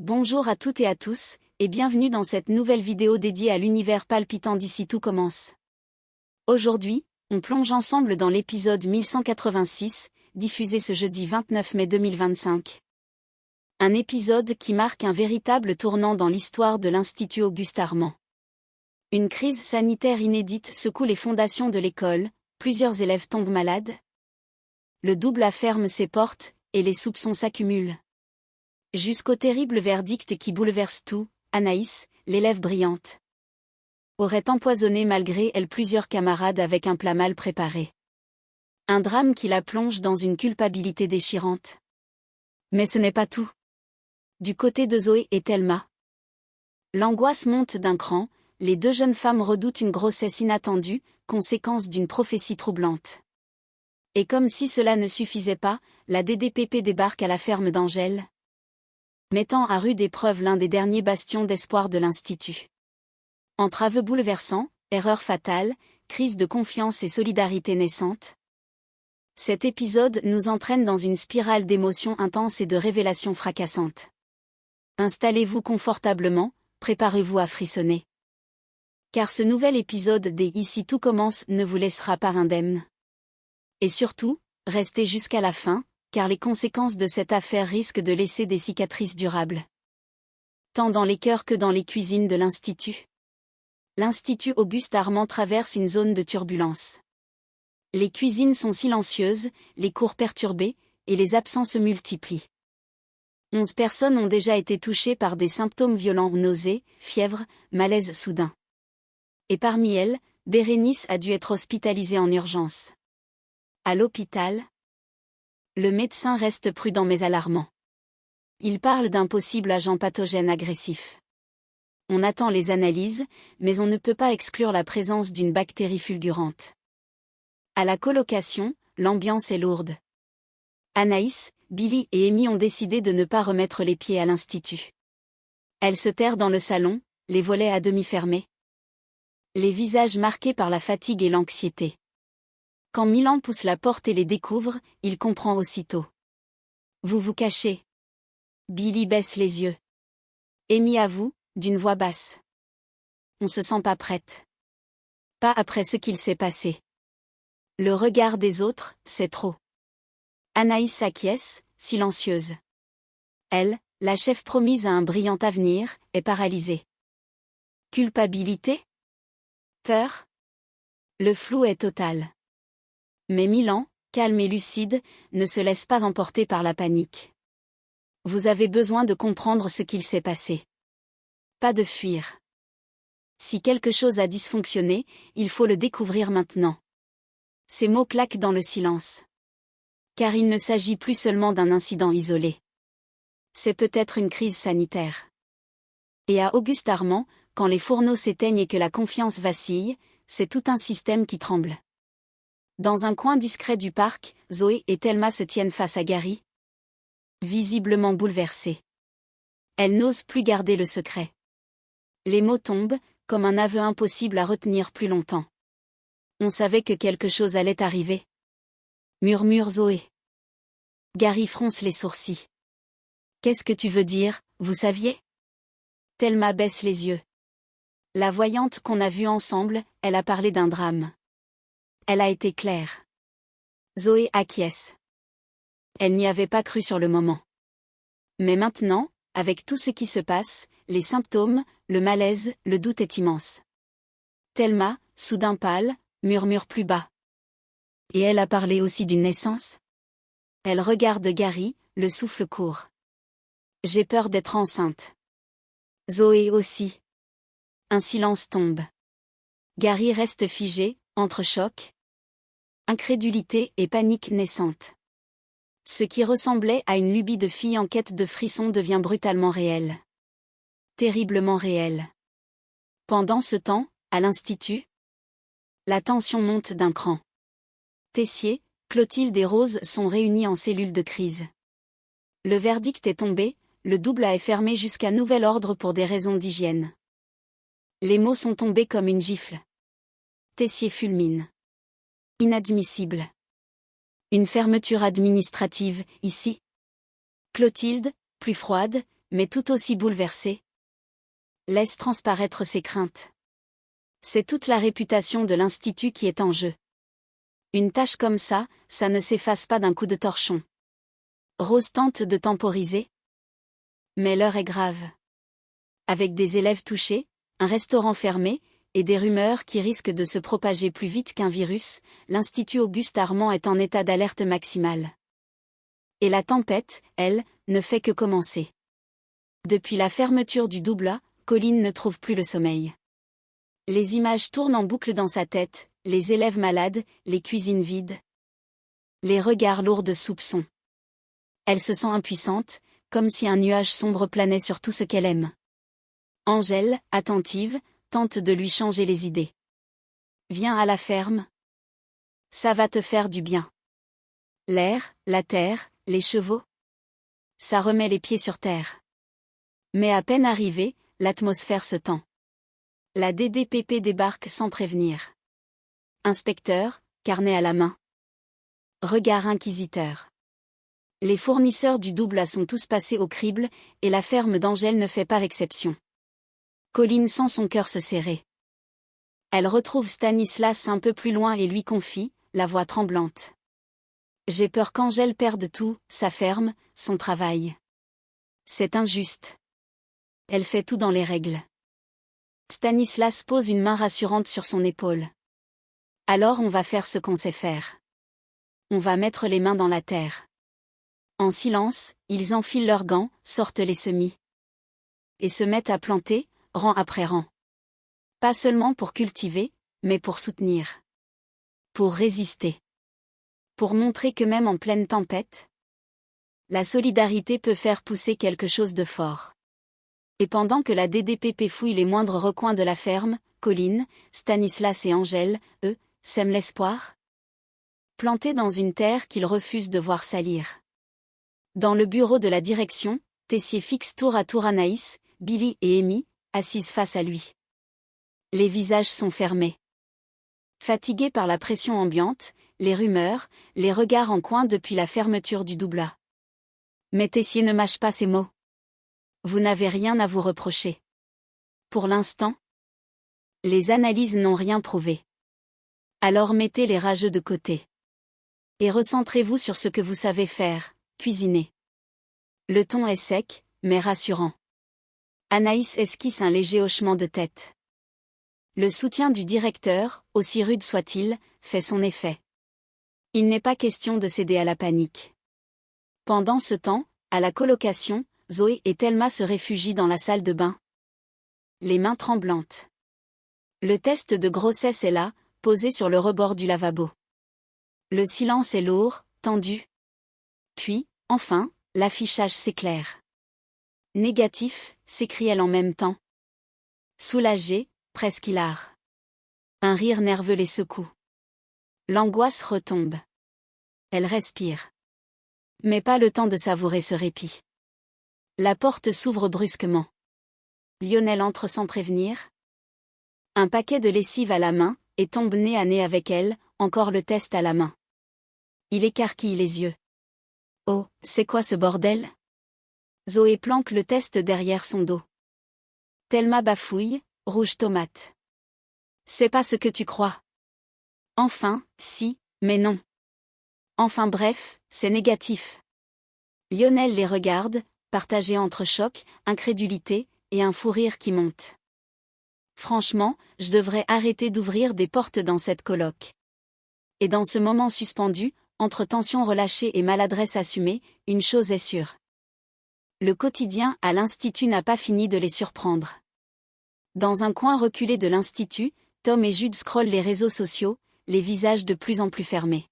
Bonjour à toutes et à tous, et bienvenue dans cette nouvelle vidéo dédiée à l'univers palpitant d'ici tout commence. Aujourd'hui, on plonge ensemble dans l'épisode 1186, diffusé ce jeudi 29 mai 2025. Un épisode qui marque un véritable tournant dans l'histoire de l'Institut Auguste Armand. Une crise sanitaire inédite secoue les fondations de l'école, plusieurs élèves tombent malades. Le double ferme ses portes, et les soupçons s'accumulent. Jusqu'au terrible verdict qui bouleverse tout, Anaïs, l'élève brillante, aurait empoisonné malgré elle plusieurs camarades avec un plat mal préparé. Un drame qui la plonge dans une culpabilité déchirante. Mais ce n'est pas tout. Du côté de Zoé et Thelma, l'angoisse monte d'un cran, les deux jeunes femmes redoutent une grossesse inattendue, conséquence d'une prophétie troublante. Et comme si cela ne suffisait pas, la DDPP débarque à la ferme d'Angèle, mettant à rude épreuve l'un des derniers bastions d'espoir de l'Institut. Entre aveux bouleversants, erreurs fatales, crise de confiance et solidarité naissante, cet épisode nous entraîne dans une spirale d'émotions intenses et de révélations fracassantes. Installez-vous confortablement, préparez-vous à frissonner. Car ce nouvel épisode des Ici tout commence ne vous laissera pas indemne. Et surtout, restez jusqu'à la fin, car les conséquences de cette affaire risquent de laisser des cicatrices durables. Tant dans les cœurs que dans les cuisines de l'Institut. L'Institut Auguste Armand traverse une zone de turbulence. Les cuisines sont silencieuses, les cours perturbés, et les absents se multiplient. 11 personnes ont déjà été touchées par des symptômes violents, nausées, fièvre, malaise soudain. Et parmi elles, Bérénice a dû être hospitalisée en urgence. À l'hôpital, le médecin reste prudent mais alarmant. Il parle d'un possible agent pathogène agressif. On attend les analyses, mais on ne peut pas exclure la présence d'une bactérie fulgurante. À la colocation, l'ambiance est lourde. Anaïs, Billy et Amy ont décidé de ne pas remettre les pieds à l'Institut. Elles se terrent dans le salon, les volets à demi fermés. Les visages marqués par la fatigue et l'anxiété. Quand Milan pousse la porte et les découvre, il comprend aussitôt. Vous vous cachez. Billy baisse les yeux. Amy avoue, d'une voix basse. On se sent pas prête. Pas après ce qu'il s'est passé. Le regard des autres, c'est trop. Anaïs acquiesce, silencieuse. Elle, la chef promise à un brillant avenir, est paralysée. Culpabilité? Peur? Le flou est total. Mais Milan, calme et lucide, ne se laisse pas emporter par la panique. Vous avez besoin de comprendre ce qu'il s'est passé. Pas de fuir. Si quelque chose a dysfonctionné, il faut le découvrir maintenant. Ces mots claquent dans le silence. Car il ne s'agit plus seulement d'un incident isolé. C'est peut-être une crise sanitaire. Et à Auguste Armand, quand les fourneaux s'éteignent et que la confiance vacille, c'est tout un système qui tremble. Dans un coin discret du parc, Zoé et Thelma se tiennent face à Gary, visiblement bouleversée. Elle n'ose plus garder le secret. Les mots tombent, comme un aveu impossible à retenir plus longtemps. On savait que quelque chose allait arriver. Murmure Zoé. Gary fronce les sourcils. Qu'est-ce que tu veux dire, vous saviez? Thelma baisse les yeux. La voyante qu'on a vue ensemble, elle a parlé d'un drame. Elle a été claire. Zoé acquiesce. Elle n'y avait pas cru sur le moment. Mais maintenant, avec tout ce qui se passe, les symptômes, le malaise, le doute est immense. Thelma, soudain pâle, murmure plus bas. Et elle a parlé aussi d'une naissance? Elle regarde Gary, le souffle court. J'ai peur d'être enceinte. Zoé aussi. Un silence tombe. Gary reste figé, entre choc, incrédulité et panique naissante. Ce qui ressemblait à une lubie de fille en quête de frissons devient brutalement réel. Terriblement réel. Pendant ce temps, à l'Institut, la tension monte d'un cran. Tessier, Clotilde et Rose sont réunis en cellule de crise. Le verdict est tombé, le double est fermé jusqu'à nouvel ordre pour des raisons d'hygiène. Les mots sont tombés comme une gifle. Tessier fulmine. Inadmissible. Une fermeture administrative, ici. Clotilde, plus froide, mais tout aussi bouleversé. Laisse transparaître ses craintes. C'est toute la réputation de l'Institut qui est en jeu. Une tâche comme ça ne s'efface pas d'un coup de torchon. Rose tente de temporiser. Mais l'heure est grave. Avec des élèves touchés, un restaurant fermé, et des rumeurs qui risquent de se propager plus vite qu'un virus, l'Institut Auguste Armand est en état d'alerte maximale. Et la tempête, elle, ne fait que commencer. Depuis la fermeture du Doublat, Colline ne trouve plus le sommeil. Les images tournent en boucle dans sa tête, les élèves malades, les cuisines vides. Les regards lourds de soupçons. Elle se sent impuissante, comme si un nuage sombre planait sur tout ce qu'elle aime. Angèle, attentive, tente de lui changer les idées. Viens à la ferme. Ça va te faire du bien. L'air, la terre, les chevaux. Ça remet les pieds sur terre. Mais à peine arrivée, l'atmosphère se tend. La DDPP débarque sans prévenir. Inspecteur, carnet à la main. Regard inquisiteur. Les fournisseurs du Doublat sont tous passés au crible, et la ferme d'Angèle ne fait pas exception. Colline sent son cœur se serrer. Elle retrouve Stanislas un peu plus loin et lui confie, la voix tremblante. J'ai peur qu'Angèle perde tout, sa ferme, son travail. C'est injuste. Elle fait tout dans les règles. Stanislas pose une main rassurante sur son épaule. Alors on va faire ce qu'on sait faire. On va mettre les mains dans la terre. En silence, ils enfilent leurs gants, sortent les semis. Et se mettent à planter, rang après rang. Pas seulement pour cultiver, mais pour soutenir. Pour résister. Pour montrer que même en pleine tempête, la solidarité peut faire pousser quelque chose de fort. Et pendant que la DDPP fouille les moindres recoins de la ferme, Colline, Stanislas et Angèle, eux, sèment l'espoir. Plantés dans une terre qu'ils refusent de voir salir. Dans le bureau de la direction, Tessier fixe tour à tour Anaïs, Billy et Amy, assises face à lui. Les visages sont fermés. Fatigués par la pression ambiante, les rumeurs, les regards en coin depuis la fermeture du Doublat. Mais Tessier ne mâche pas ses mots. Vous n'avez rien à vous reprocher. Pour l'instant, les analyses n'ont rien prouvé. Alors mettez les rageux de côté. Et recentrez-vous sur ce que vous savez faire, cuisiner. Le ton est sec, mais rassurant. Anaïs esquisse un léger hochement de tête. Le soutien du directeur, aussi rude soit-il, fait son effet. Il n'est pas question de céder à la panique. Pendant ce temps, à la colocation, Zoé et Thelma se réfugient dans la salle de bain. Les mains tremblantes. Le test de grossesse est là, posé sur le rebord du lavabo. Le silence est lourd, tendu. Puis, enfin, l'affichage s'éclaire. Négatif, s'écrie-t-elle en même temps. Soulagée, presque hilare. Un rire nerveux les secoue. L'angoisse retombe. Elle respire. Mais pas le temps de savourer ce répit. La porte s'ouvre brusquement. Lionel entre sans prévenir. Un paquet de lessive à la main, et tombe nez à nez avec elle, encore le test à la main. Il écarquille les yeux. Oh, c'est quoi ce bordel? Zoé planque le test derrière son dos. Thelma bafouille, rouge tomate. C'est pas ce que tu crois. Enfin, si, mais non. Enfin bref, c'est négatif. Lionel les regarde, partagé entre choc, incrédulité, et un fou rire qui monte. Franchement, je devrais arrêter d'ouvrir des portes dans cette coloc. Et dans ce moment suspendu, entre tension relâchée et maladresse assumée, une chose est sûre. Le quotidien à l'Institut n'a pas fini de les surprendre. Dans un coin reculé de l'Institut, Tom et Jude scrollent les réseaux sociaux, les visages de plus en plus fermés.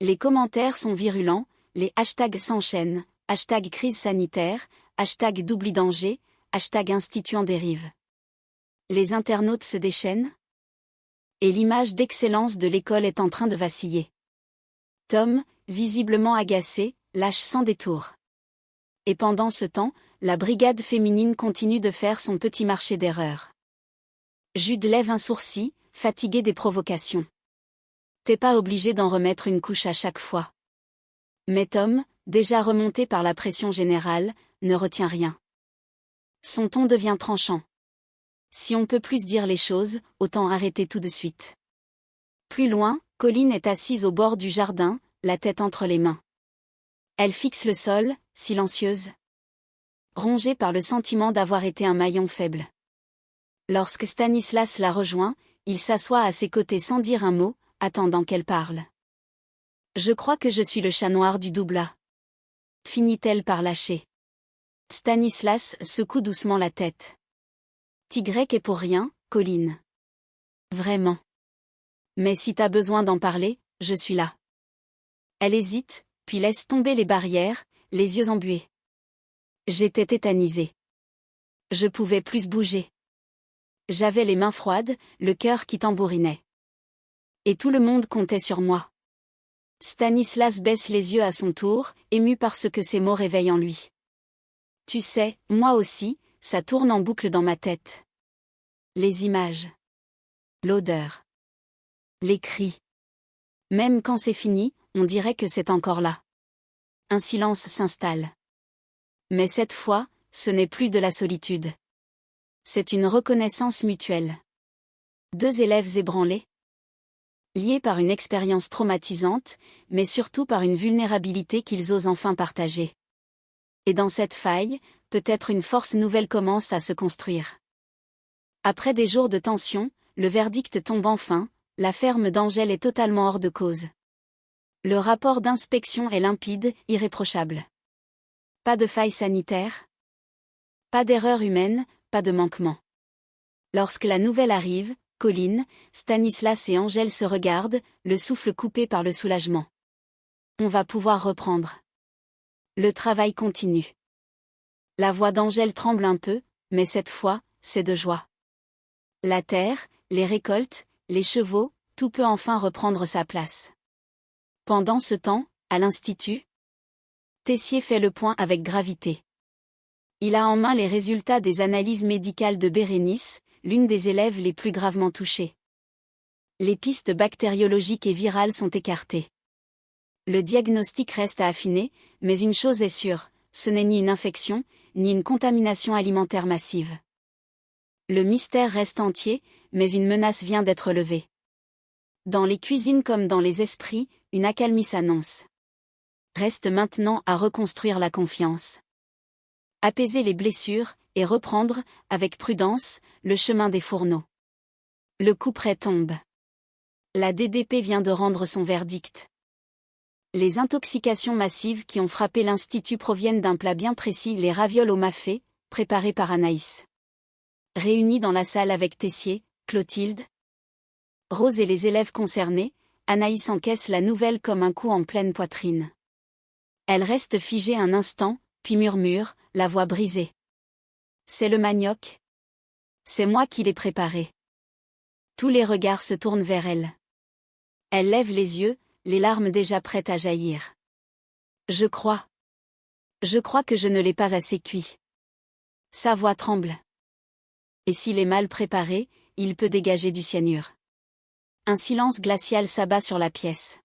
Les commentaires sont virulents, les hashtags s'enchaînent, hashtag crise sanitaire, hashtag d'oubli danger, hashtag institut en dérive. Les internautes se déchaînent. Et l'image d'excellence de l'école est en train de vaciller. Tom, visiblement agacé, lâche sans détour. Et pendant ce temps, la brigade féminine continue de faire son petit marché d'erreurs. Jude lève un sourcil, fatigué des provocations. T'es pas obligé d'en remettre une couche à chaque fois. Mais Tom, déjà remonté par la pression générale, ne retient rien. Son ton devient tranchant. Si on peut plus dire les choses, autant arrêter tout de suite. Plus loin, Colline est assise au bord du jardin, la tête entre les mains. Elle fixe le sol, silencieuse, rongée par le sentiment d'avoir été un maillon faible. Lorsque Stanislas la rejoint, il s'assoit à ses côtés sans dire un mot, attendant qu'elle parle. « Je crois que je suis le chat noir du Doubla. » Finit-elle par lâcher. Stanislas secoue doucement la tête. « Tigrec est pour rien, Colline. Vraiment. Mais si t'as besoin d'en parler, je suis là. » Elle hésite, puis laisse tomber les barrières, les yeux embués. J'étais tétanisée. Je pouvais plus bouger. J'avais les mains froides, le cœur qui tambourinait. Et tout le monde comptait sur moi. Stanislas baisse les yeux à son tour, ému par ce que ces mots réveillent en lui. Tu sais, moi aussi, ça tourne en boucle dans ma tête. Les images. L'odeur. Les cris. Même quand c'est fini, on dirait que c'est encore là. Un silence s'installe. Mais cette fois, ce n'est plus de la solitude. C'est une reconnaissance mutuelle. Deux élèves ébranlés. Liés par une expérience traumatisante, mais surtout par une vulnérabilité qu'ils osent enfin partager. Et dans cette faille, peut-être une force nouvelle commence à se construire. Après des jours de tension, le verdict tombe enfin, la ferme d'Angèle est totalement hors de cause. Le rapport d'inspection est limpide, irréprochable. Pas de faille sanitaire. Pas d'erreur humaine, pas de manquement. Lorsque la nouvelle arrive, Colline, Stanislas et Angèle se regardent, le souffle coupé par le soulagement. On va pouvoir reprendre. Le travail continue. La voix d'Angèle tremble un peu, mais cette fois, c'est de joie. La terre, les récoltes, les chevaux, tout peut enfin reprendre sa place. Pendant ce temps, à l'Institut, Tessier fait le point avec gravité. Il a en main les résultats des analyses médicales de Bérénice, l'une des élèves les plus gravement touchées. Les pistes bactériologiques et virales sont écartées. Le diagnostic reste à affiner, mais une chose est sûre, ce n'est ni une infection, ni une contamination alimentaire massive. Le mystère reste entier, mais une menace vient d'être levée. Dans les cuisines comme dans les esprits, une accalmie s'annonce. Reste maintenant à reconstruire la confiance. Apaiser les blessures, et reprendre, avec prudence, le chemin des fourneaux. Le couperet tombe. La DDP vient de rendre son verdict. Les intoxications massives qui ont frappé l'Institut proviennent d'un plat bien précis, les ravioles au mafé, préparés par Anaïs. Réunis dans la salle avec Tessier, Clotilde, Rose et les élèves concernés, Anaïs encaisse la nouvelle comme un coup en pleine poitrine. Elle reste figée un instant, puis murmure, la voix brisée. C'est le manioc. C'est moi qui l'ai préparé. Tous les regards se tournent vers elle. Elle lève les yeux, les larmes déjà prêtes à jaillir. Je crois que je ne l'ai pas assez cuit. Sa voix tremble. Et s'il est mal préparé, il peut dégager du cyanure. Un silence glacial s'abat sur la pièce.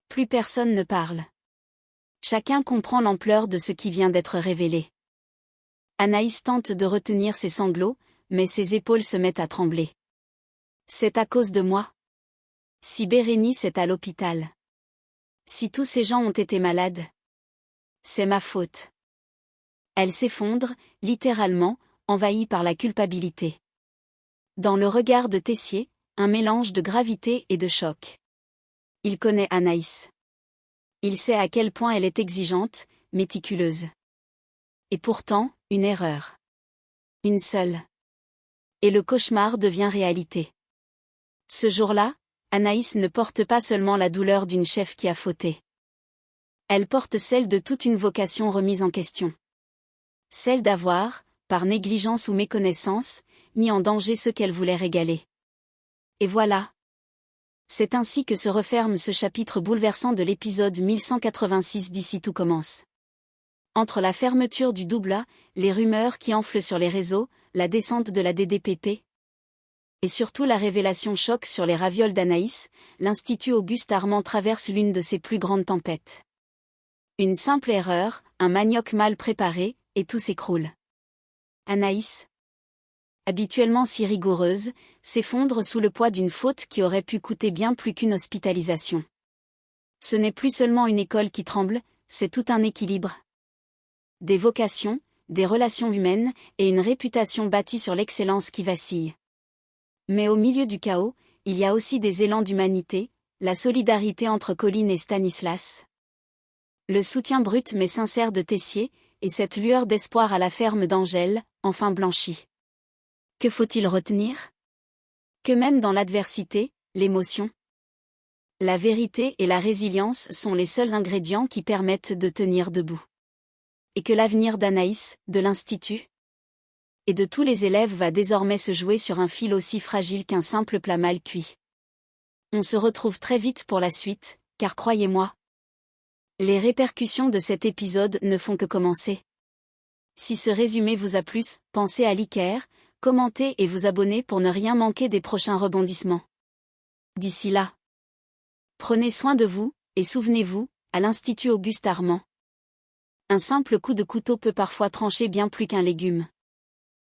Plus personne ne parle. Chacun comprend l'ampleur de ce qui vient d'être révélé. Anaïs tente de retenir ses sanglots, mais ses épaules se mettent à trembler. C'est à cause de moi. Si Bérénice est à l'hôpital. Si tous ces gens ont été malades. C'est ma faute. Elle s'effondre, littéralement, envahie par la culpabilité. Dans le regard de Tessier, un mélange de gravité et de choc. Il connaît Anaïs. Il sait à quel point elle est exigeante, méticuleuse. Et pourtant, une erreur. Une seule. Et le cauchemar devient réalité. Ce jour-là, Anaïs ne porte pas seulement la douleur d'une chef qui a fauté. Elle porte celle de toute une vocation remise en question. Celle d'avoir, par négligence ou méconnaissance, mis en danger ceux qu'elle voulait régaler. Et voilà. C'est ainsi que se referme ce chapitre bouleversant de l'épisode 1186 d'Ici tout commence. Entre la fermeture du Doubla, les rumeurs qui enflent sur les réseaux, la descente de la DDPP, et surtout la révélation choc sur les ravioles d'Anaïs, l'Institut Auguste Armand traverse l'une de ses plus grandes tempêtes. Une simple erreur, un manioc mal préparé, et tout s'écroule. Anaïs, habituellement si rigoureuse, s'effondre sous le poids d'une faute qui aurait pu coûter bien plus qu'une hospitalisation. Ce n'est plus seulement une école qui tremble, c'est tout un équilibre. Des vocations, des relations humaines, et une réputation bâtie sur l'excellence qui vacille. Mais au milieu du chaos, il y a aussi des élans d'humanité, la solidarité entre Colline et Stanislas. Le soutien brut mais sincère de Tessier, et cette lueur d'espoir à la ferme d'Angèle, enfin blanchie. Que faut-il retenir? Que même dans l'adversité, l'émotion, la vérité et la résilience sont les seuls ingrédients qui permettent de tenir debout. Et que l'avenir d'Anaïs, de l'Institut et de tous les élèves va désormais se jouer sur un fil aussi fragile qu'un simple plat mal cuit. On se retrouve très vite pour la suite, car croyez-moi, les répercussions de cet épisode ne font que commencer. Si ce résumé vous a plu, pensez à liker, commenter et vous abonner pour ne rien manquer des prochains rebondissements. D'ici là, prenez soin de vous, et souvenez-vous, à l'Institut Auguste Armand, un simple coup de couteau peut parfois trancher bien plus qu'un légume.